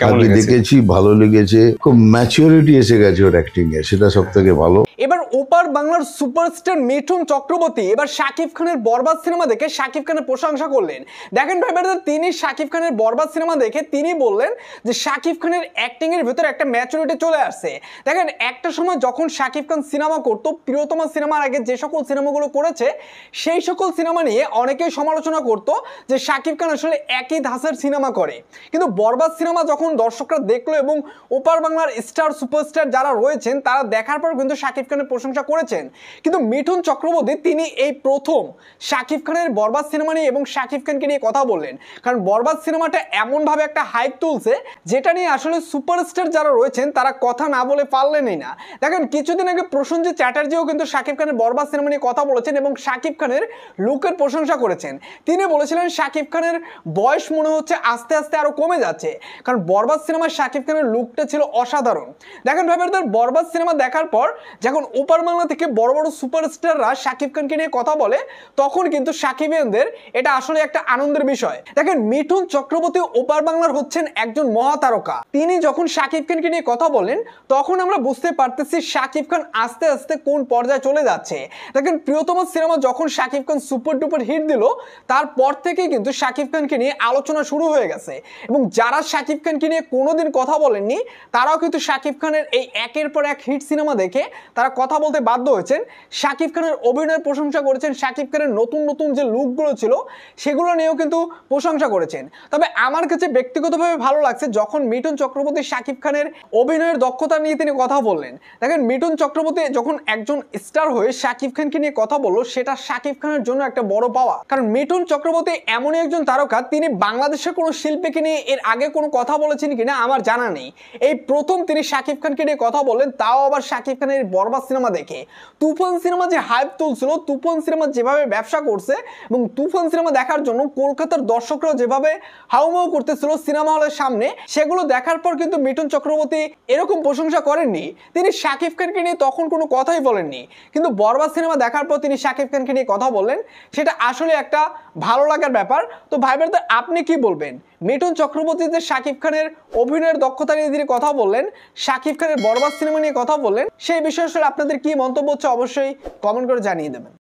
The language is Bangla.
আমি দেখেছি, ভালো লেগেছে, খুব ম্যাচুরিটি এসে গেছে ওর অ্যাক্টিং এ, সেটা সবথেকে ভালো। এবার ওপার বাংলার সুপারস্টার মিঠুন চক্রবর্তী এবার শাকিব খানের বরবাদ সিনেমা দেখে শাকিব খানের প্রশংসা করলেন। দেখেন ভাই ব্রাদার, তিনি শাকিব খানের বরবাদ সিনেমা দেখে তিনি বললেন যে শাকিব খানের অ্যাক্টিং এর ভিতরে একটা ম্যাচুরিটি চলে আসছে। দেখেন একটা সময় যখন শাকিব খান সিনেমা করতো, প্রিয়তমা সিনেমার আগে যে সকল সিনেমাগুলো করেছে সেই সকল সিনেমা নিয়ে অনেকেই সমালোচনা করতো যে শাকিব খান আসলে একই ধাঁচের সিনেমা করে, কিন্তু বরবাদ সিনেমা যখন দর্শকরা দেখলো এবং ওপার বাংলার স্টার সুপারস্টার যারা রয়েছেন তারা দেখার পর কিন্তু শাকিব খানের প্রশংসা করেছেন। কিন্তু মিঠুন চক্রবর্তী তিনি এই প্রথম শাকিব খানের বরবাদ সিনেমা নিয়ে এবং শাকিব খানকে নিয়ে কথা বললেন, কারণ বরবাদ সিনেমাটা এমনভাবে একটা হাইপ তুলছে যেটা নিয়ে আসলে সুপারস্টার যারা রয়েছেন তারা কথা না বলে পারলেনই না। দেখেন কিছুদিন আগে প্রসেনজিৎ চ্যাটার্জিও কিন্তু শাকিব খানের বরবাদ সিনেমা নিয়ে কথা বলেছেন এবং শাকিব খানের লুকের প্রশংসা করেছেন। তিনি বলেছিলেন শাকিব খানের বয়স মনে হচ্ছে আস্তে আস্তে আরো কমে যাচ্ছে, কারণ বরবাদ সিনেমায় শাকিব খানের লুকটা ছিল অসাধারণ। দেখেন ভাই ব্রাদার, বরবাদ সিনেমা দেখার পর যখন ওপার বাংলা থেকে বড় বড় সুপারস্টাররা শাকিব খানকে নিয়ে কথা বলে তখন কিন্তু শাকিবিয়ানদের এটা আসলে একটা আনন্দের বিষয়। দেখেন মিঠুন চক্রবর্তী ওপার বাংলার হচ্ছেন একজন মহাতারকা। তিনি যখন শাকিব খানকে নিয়ে কথা বলেন তখন আমরা বুঝতে পারতেছি শাকিব খান আস্তে আস্তে কোন পর্যায়ে চলে যাচ্ছে। দেখেন প্রিয়তমা সিনেমা যখন Shakib Khan super duper hit দিল তারপর থেকেই কিন্তু শাকিব খানকে নিয়ে আলোচনা শুরু হয়ে গেছে, এবং যারা শাকিব খানকে নিয়ে কোনোদিন কথা বলেননি তারাও কিন্তু শাকিব খানের এই একের পর এক হিট সিনেমা দেখে তারা কথা বলতে বাধ্য হয়েছেন। শাকিব খানের অভিনয়ের প্রশংসা করেছেন, শাকিব খানের নতুন নতুন যে লুকগুলো ছিল সেগুলো নিয়েও কিন্তু প্রশংসা করেছেন। তবে আমার কাছে ব্যক্তিগতভাবে ভালো লাগছে যখন মিঠুন চক্রবর্তী শাকিব খানের অভিনয়ের দক্ষতা নিয়ে তিনি কথা বললেন। দেখেন মিঠুন চক্রবর্তী যখন একজন স্টার হয়ে শাকিব খানকে নিয়ে কথা বললো সেটা শাকিব খানের জন্য একটা বড় পাওয়া, কারণ মিঠুন চক্রবর্তী এমনই একজন তারকা তিনি বাংলাদেশের কোনো শিল্পীকে নিয়ে এর আগে কোনো কথা বলেছেন কিনা আমার জানা নেই। এই প্রথম তিনি শাকিব খানকে নিয়ে কথা বললেন, তাও আবার শাকিব খানের বরবাদ সিনেমা দেখে। তুফান সিনেমা যে হাইপ তুলছিল, তুফান সিনেমা যেভাবে ব্যবসা করছে এবং তুফান সিনেমা দেখার জন্য কলকাতার দর্শকরা যেভাবে হাউমাউ করতেছিল সিনেমা হলের সামনে, সেগুলো দেখার পর কিন্তু মিঠুন চক্রবর্তী এরকম প্রশংসা করেননি। তিনি শাকিব খানকে নিয়ে তখন কোনো কথাই বলেননি, কিন্তু বরবাদ সিনেমা দেখার পর তিনি শাকিব খানকে নিয়ে কথা বললেন, সেটা আসলে একটা ভালো লাগার ব্যাপার। তো ভাই ব্রাদার আপনি কি বলবেন? মিঠুন চক্রবর্তী যে শাকিব খানের অভিনয়ের দক্ষতা নিয়ে তিনি কথা বললেন, শাকিব খানের বরবাদ সিনেমা নিয়ে কথা বললেন, সেই বিষয়ে আসলে আপনাদের কি মন্তব্য হচ্ছে অবশ্যই কমেন্ট করে জানিয়ে দেবেন।